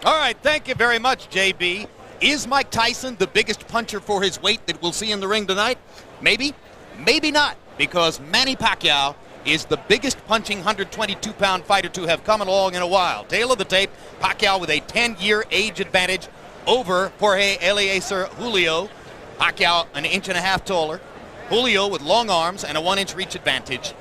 All right, thank you very much, JB. Is Mike Tyson the biggest puncher for his weight that we'll see in the ring tonight? Maybe, maybe not, because Manny Pacquiao is the biggest punching 122-pound fighter to have come along in a while. Tail of the tape, Pacquiao with a 10-year age advantage over Jorge Eliecer Julio. Pacquiao an inch and a half taller. Julio with long arms and a 1-inch reach advantage.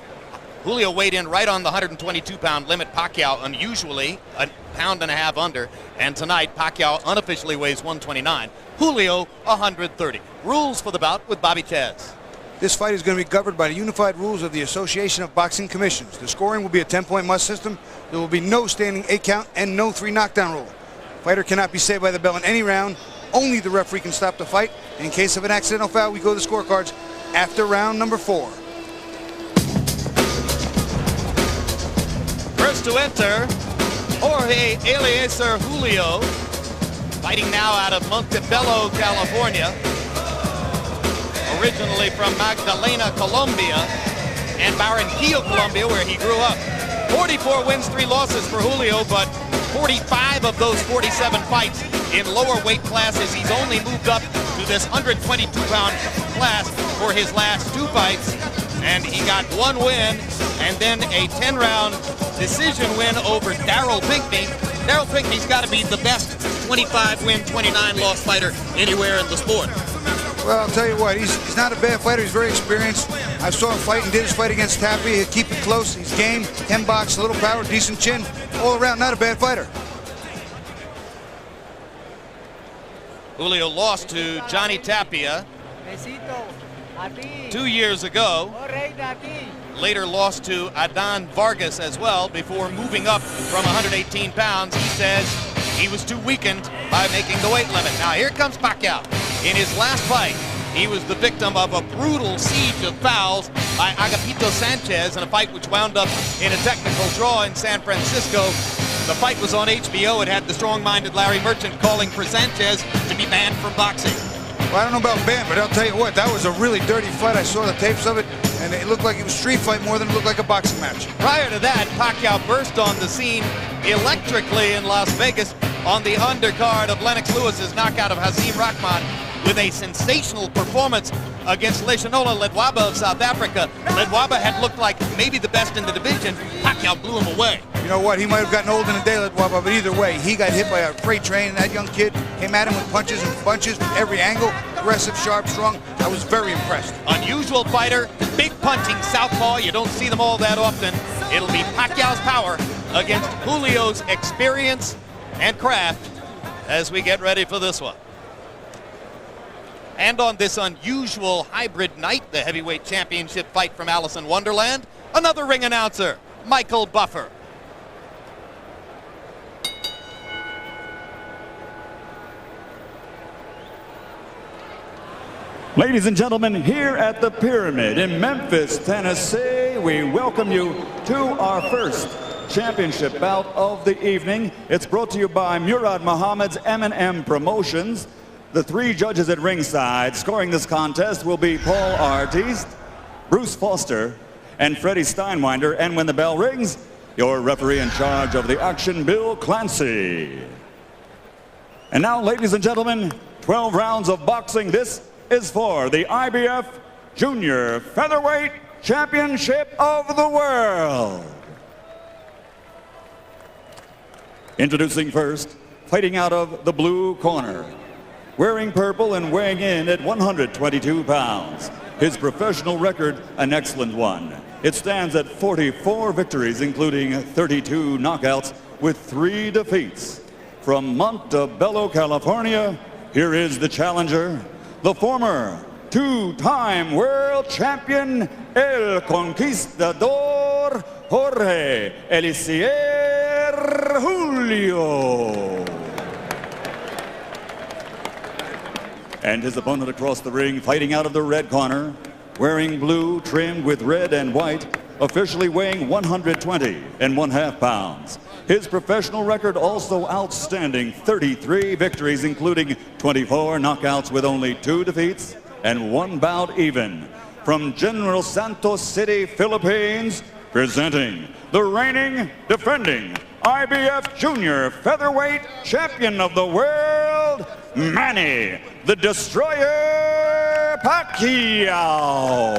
Julio weighed in right on the 122-pound limit. Pacquiao unusually a pound and a half under. And tonight, Pacquiao unofficially weighs 129. Julio 130. Rules for the bout with Bobby Chaz. This fight is going to be governed by the unified rules of the Association of Boxing Commissions. The scoring will be a 10-point must system. There will be no standing 8 count and no 3 knockdown rule. Fighter cannot be saved by the bell in any round. Only the referee can stop the fight. In case of an accidental foul, we go to the scorecards after round number 4. First to enter, Jorge Eliecer Julio, fighting now out of Montebello, California. Originally from Magdalena, Colombia, and Barranquilla, Colombia, where he grew up. 44 wins, 3 losses for Julio, but 45 of those 47 fights in lower weight classes. He's only moved up to this 122-pound class for his last 2 fights, and he got 1 win and then a 10-round decision win over Daryl Pinckney. Daryl Pinckney's got to be the best 25-win, 29-loss fighter anywhere in the sport. Well, I'll tell you what, he's not a bad fighter. He's very experienced. I saw him fight and did his fight against Tapia. He'll keep it close. He's game, 10 box, a little power, decent chin. All around, not a bad fighter. Julio lost to Johnny Tapia 2 years ago. Later lost to Adan Vargas as well before moving up from 118 pounds. He says he was too weakened by making the weight limit. Now here comes Pacquiao. In his last fight, he was the victim of a brutal siege of fouls by Agapito Sanchez in a fight which wound up in a technical draw in San Francisco. The fight was on HBO. It had the strong-minded Larry Merchant calling for Sanchez to be banned from boxing. Well, I don't know about banned, but I'll tell you what, that was a really dirty fight. I saw the tapes of it, and it looked like it was a street fight more than it looked like a boxing match. Prior to that, Pacquiao burst on the scene electrically in Las Vegas on the undercard of Lennox Lewis's knockout of Hasim Rahman with a sensational performance against Leshanola Ledwaba of South Africa. Ledwaba had looked like maybe the best in the division. Pacquiao blew him away. You know what, he might have gotten old in a day, Ledwaba, but either way, he got hit by a freight train, and that young kid came at him with punches and bunches from every angle. Aggressive, sharp, strong. I was very impressed. Unusual fighter, big punching southpaw. You don't see them all that often. It'll be Pacquiao's power against Julio's experience and craft as we get ready for this one. And on this unusual hybrid night, the heavyweight championship fight from Alice in Wonderland, another ring announcer, Michael Buffer. Ladies and gentlemen, here at the Pyramid in Memphis, Tennessee, we welcome you to our first championship bout of the evening. It's brought to you by Murad Muhammad's M&M Promotions. The 3 judges at ringside scoring this contest will be Paul Artisst, Bruce Foster, and Freddie Steinwinder. And when the bell rings, your referee in charge of the action, Bill Clancy. And now, ladies and gentlemen, 12 rounds of boxing. This is for the IBF Junior Featherweight Championship of the World. Introducing first, fighting out of the blue corner, wearing purple and weighing in at 122 pounds. His professional record, an excellent one. It stands at 44 victories, including 32 knockouts with 3 defeats. From Montebello, California, here is the challenger, the former 2-time world champion, El Conquistador, Jorge Eliecer Julio. And his opponent across the ring, fighting out of the red corner, wearing blue trimmed with red and white, officially weighing 120.5 pounds. His professional record also outstanding, 33 victories, including 24 knockouts with only 2 defeats and 1 bout even. From General Santos City, Philippines, presenting the reigning, defending IBF Junior Featherweight Champion of the World, Manny the Destroyer Pacquiao.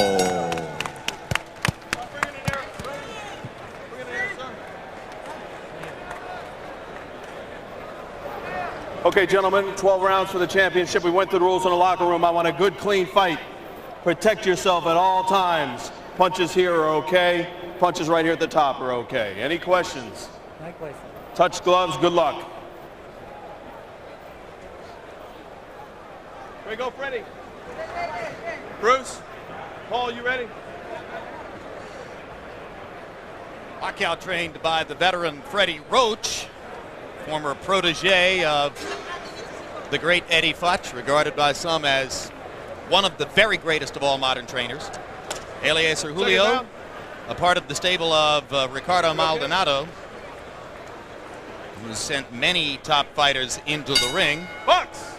Okay, gentlemen, 12 rounds for the championship. We went through the rules in the locker room. I want a good, clean fight. Protect yourself at all times. Punches here are okay. Punches right here at the top are okay. Any questions? No question. Touch gloves. Good luck. Here we go, Freddie. Bruce, Paul, you ready? Pacquiao trained by the veteran Freddie Roach, former protege of the great Eddie Futch, regarded by some as one of the very greatest of all modern trainers. Eliecer Julio, a part of the stable of Ricardo Maldonado, who sent many top fighters into the ring. Box!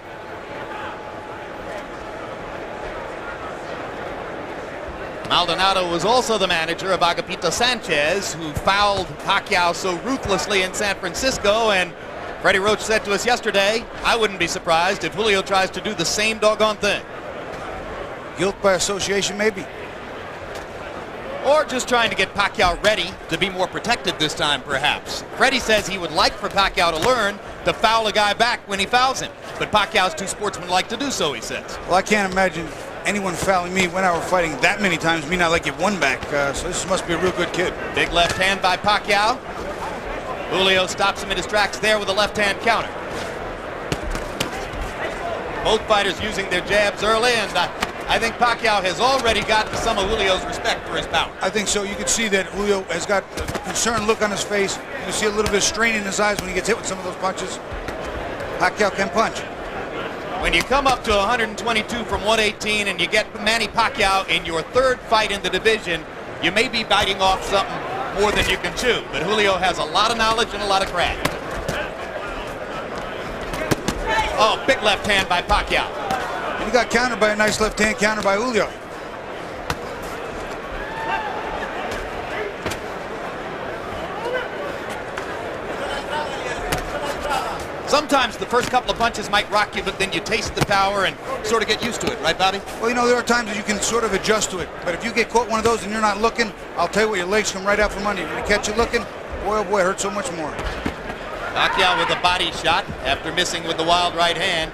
Maldonado was also the manager of Agapito Sanchez, who fouled Pacquiao so ruthlessly in San Francisco, and Freddie Roach said to us yesterday, I wouldn't be surprised if Julio tries to do the same doggone thing. Guilt by association, maybe. Or just trying to get Pacquiao ready to be more protected this time, perhaps. Freddie says he would like for Pacquiao to learn to foul a guy back when he fouls him, but Pacquiao's too sportsmanlike to do so, he says. Well, I can't imagine anyone fouling me when I were fighting that many times, me not like it one back, so this must be a real good kid. Big left hand by Pacquiao. Julio stops him in his tracks there with a left hand counter. Both fighters using their jabs early, and I think Pacquiao has already gotten some of Julio's respect for his power. I think so. You can see that Julio has got a concerned look on his face. You can see a little bit of strain in his eyes when he gets hit with some of those punches. Pacquiao can punch. When you come up to 122 from 118 and you get Manny Pacquiao in your third fight in the division, you may be biting off something more than you can chew. But Julio has a lot of knowledge and a lot of craft. Oh, big left hand by Pacquiao. And he got countered by a nice left hand counter by Julio. Sometimes the first couple of punches might rock you, but then you taste the power and sort of get used to it, right, Bobby? Well, you know, there are times that you can sort of adjust to it. But if you get caught one of those and you're not looking, I'll tell you what, your legs come right out from under you. When you catch you looking, boy, oh boy, it hurts so much more. Pacquiao with a body shot after missing with the wild right hand.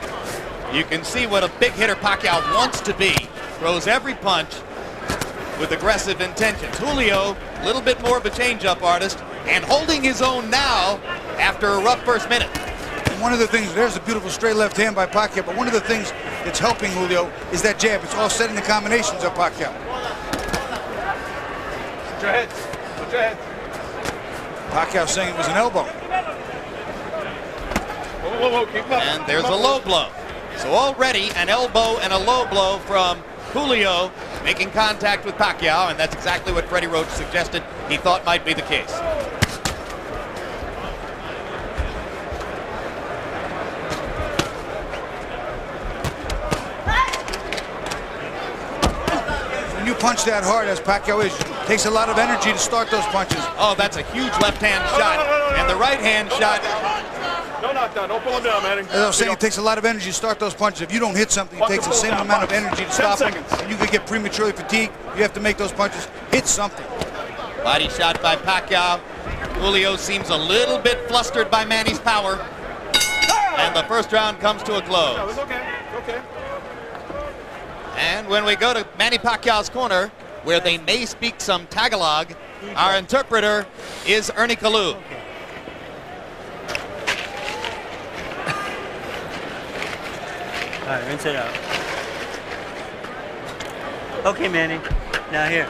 You can see what a big hitter Pacquiao wants to be. Throws every punch with aggressive intentions. Julio, a little bit more of a change-up artist, and holding his own now after a rough first minute. One of the things, there's a beautiful straight left hand by Pacquiao, but one of the things that's helping Julio is that jab. It's offsetting the combinations of Pacquiao. Put your heads. Put your heads. Pacquiao saying it was an elbow. Whoa, whoa, whoa. Keep up. And there's a low blow. So already an elbow and a low blow from Julio making contact with Pacquiao, and that's exactly what Freddie Roach suggested he thought might be the case. When you punch that hard, as Pacquiao is, it takes a lot of energy to start those punches. Oh, that's a huge left-hand shot, and the right-hand shot. No knockdown. Don't pull him down, Manny. As I was saying, it takes a lot of energy to start those punches. If you don't hit something, it takes the same amount of energy to stop them. And you could get prematurely fatigued. You have to make those punches hit something. Body shot by Pacquiao. Julio seems a little bit flustered by Manny's power. And the first round comes to a close. No, it's okay. It's okay. And when we go to Manny Pacquiao's corner, where they may speak some Tagalog, our interpreter is Ernie Kalu. All right, rinse it out. Okay, Manny. Now here,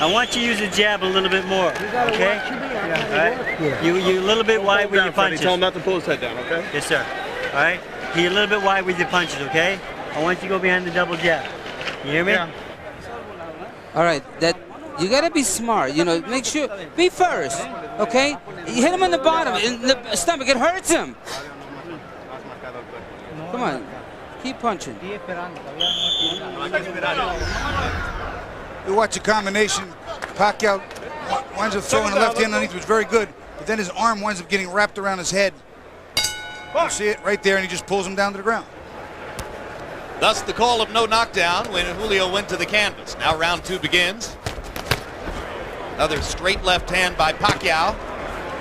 I want you to use the jab a little bit more. Okay? All right. You a little bit wide with your punches. Tell him not to pull his head down, okay? Yes, sir. All right. You're a little bit wide with your punches. Okay? I want you to go behind the double jab. You hear me? Yeah. All right. That you gotta be smart. You know, make sure be first. Okay? You hit him on the bottom, in the stomach. It hurts him. Come on. Keep punching. You watch the combination. Pacquiao winds up throwing the left hand underneath, which was very good. but then his arm winds up getting wrapped around his head. You see it right there, and he just pulls him down to the ground. Thus the call of no knockdown when Julio went to the canvas. Now round 2 begins. Another straight left hand by Pacquiao.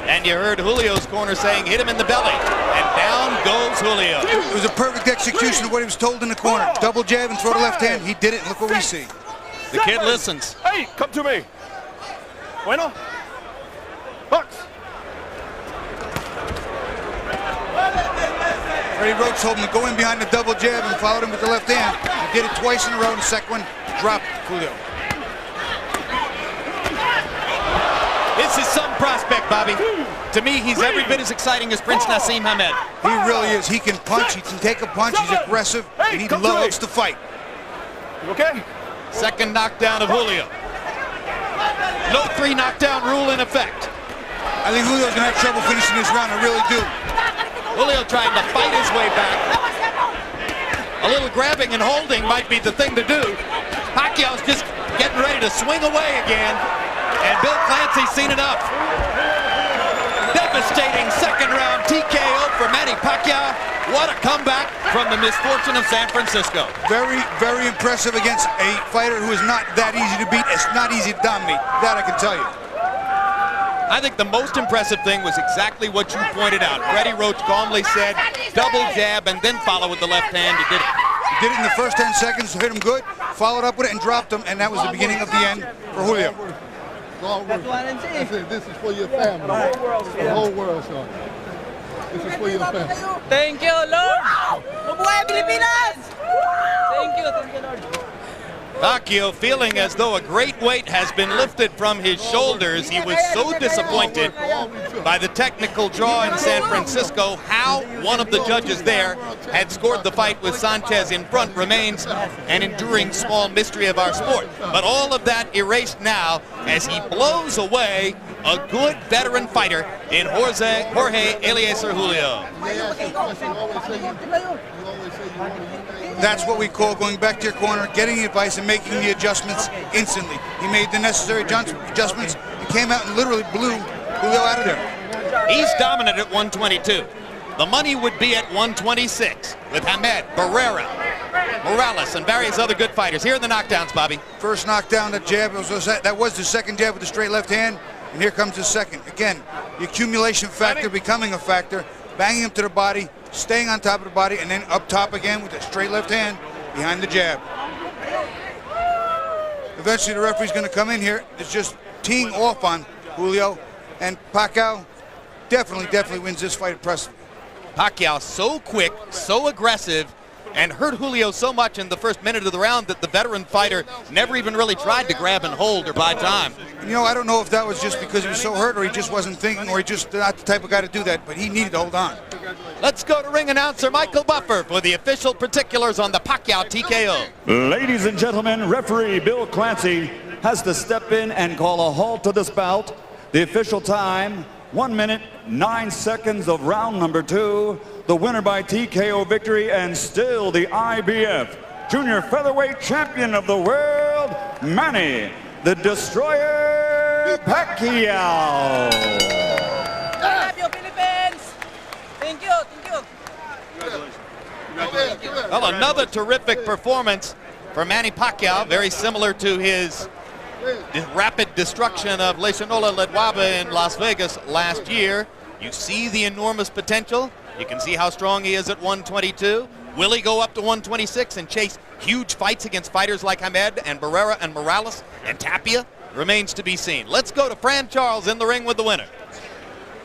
And you heard Julio's corner saying, hit him in the belly. And down goes Julio. It was a perfect execution of what he was told in the corner. Double jab and throw the left hand. He did it, and look what we see. The kid listens. Hey, come to me. Bueno. Box. Freddie Roach told him to go in behind the double jab and followed him with the left hand. He did it twice in a row, and the second one dropped Julio. This is some prospect, Bobby. To me, he's every bit as exciting as Prince Nassim Hamed. He really is. He can punch. He can take a punch. He's aggressive, and he loves to fight. Okay. Second knockdown of Julio. No 3 knockdown rule in effect. I think Julio's going to have trouble finishing this round. I really do. Julio trying to fight his way back. A little grabbing and holding might be the thing to do. Pacquiao's just getting ready to swing away again. And Bill Clancy's seen enough. Devastating second round TKO for Manny Pacquiao. What a comeback from the misfortune of San Francisco. Very, very impressive against a fighter who is not that easy to beat. It's not easy to dominate. That I can tell you. I think the most impressive thing was exactly what you pointed out. Freddie Roach calmly said, double jab and then follow with the left hand. He did it. He did it in the first 10 seconds, hit him good, followed up with it and dropped him, and that was the beginning of the end for Julio. That's it. This is for your family. The whole world, son. This is for your family. Thank you, Lord. Mabuhay Pilipinas! Thank you, Lord. Pacquiao feeling as though a great weight has been lifted from his shoulders. He was so disappointed by the technical draw in San Francisco. How one of the judges there had scored the fight with Sanchez in front remains an enduring small mystery of our sport. But all of that erased now as he blows away a good veteran fighter in Jorge Eliecer Julio. That's what we call going back to your corner, getting the advice, and making the adjustments instantly. He made the necessary adjustments and came out and literally blew Julio out of there. He's dominant at 122. The money would be at 126 with Hamed, Barrera, Morales, and various other good fighters. Here are the knockdowns, Bobby. First knockdown, the jab, that was the second jab with the straight left hand, and here comes the second. Again, the accumulation factor becoming a factor, banging him to the body, staying on top of the body, and then up top again with the straight left hand behind the jab. Eventually the referee's going to come in here. It's just teeing off on Julio, and Pacquiao definitely wins this fight impressively. Pacquiao so quick, so aggressive, and hurt Julio so much in the first minute of the round that the veteran fighter never even really tried to grab and hold or buy time. You know, I don't know if that was just because he was so hurt or he just wasn't thinking or he just not the type of guy to do that, but he needed to hold on. Let's go to ring announcer Michael Buffer for the official particulars on the Pacquiao TKO. Ladies and gentlemen, referee Bill Clancy has to step in and call a halt to this bout. The official time, 1 minute, 9 seconds of round number 2. The winner by TKO victory and still the IBF Junior Featherweight Champion of the world, Manny the Destroyer Pacquiao. Thank you, Well, another terrific performance for Manny Pacquiao, very similar to his rapid destruction of Leishanola Ledwaba in Las Vegas last year. You see the enormous potential. You can see how strong he is at 122. Will he go up to 126 and chase huge fights against fighters like Hamed and Barrera and Morales and Tapia? Remains to be seen. Let's go to Fran Charles in the ring with the winner.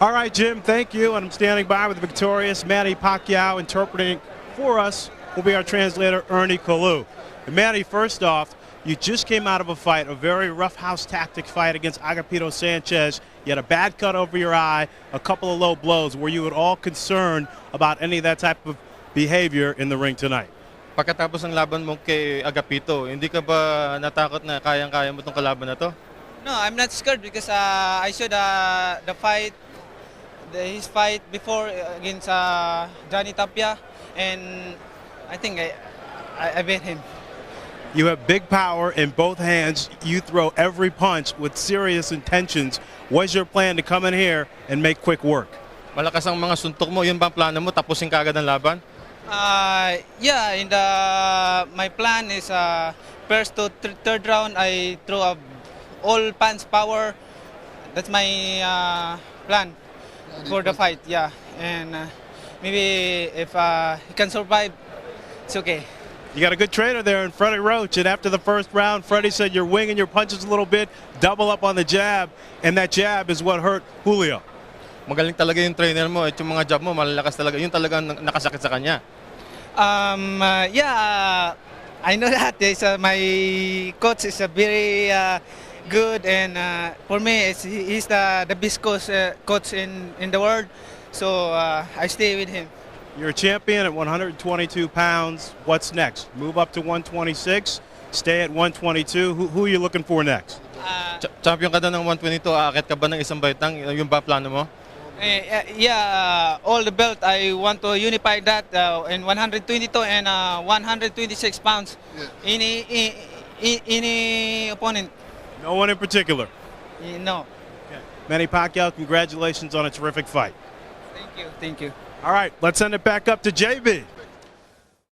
All right, Jim, thank you. And I'm standing by with the victorious Manny Pacquiao. Interpreting for us will be our translator, Ernie Kalu. And Manny, first off, you just came out of a fight, a very rough house tactic fight against Agapito Sanchez. You had a bad cut over your eye, a couple of low blows. Were you at all concerned about any of that type of behavior in the ring tonight? Pagkatapos ng laban mo kay Agapito, hindi ka ba natakot na kayang-kaya mo itong kalaban na to? No, I'm not scared because I saw the fight, his fight before against Johnny Tapia, and I think I beat him. You have big power in both hands. You throw every punch with serious intentions. What's your plan to come in here and make quick work? Malakas ang mga suntok mo, yun ba ang plano mo? Tapusin ka agad ang laban? Yeah, my plan is first to third round I throw up all punch power. That's my plan for the fight. Yeah, and maybe if he can survive, it's okay. You got a good trainer there in Freddie Roach, and after the first round, Freddie said you're winging your punches a little bit, double up on the jab, and that jab is what hurt Julio. Magaling talaga yung trainer mo at yung mga jab mo, malalakas talaga. Yun talaga nakasakit sa kanya. Yeah, I know that. My coach is a very good, and for me, he's the best coach in the world. So I stay with him. You're a champion at 122 pounds. What's next? Move up to 126, stay at 122. Who are you looking for next? Champion ka na ng 122, aakit ka ba ng isang baitang? Yung ba plano mo? Yeah, all the belt, I want to unify that in 122 and 126 pounds. Yeah. Any opponent. No one in particular? No. Okay. Manny Pacquiao, congratulations on a terrific fight. Thank you. Thank you. All right, let's send it back up to JB.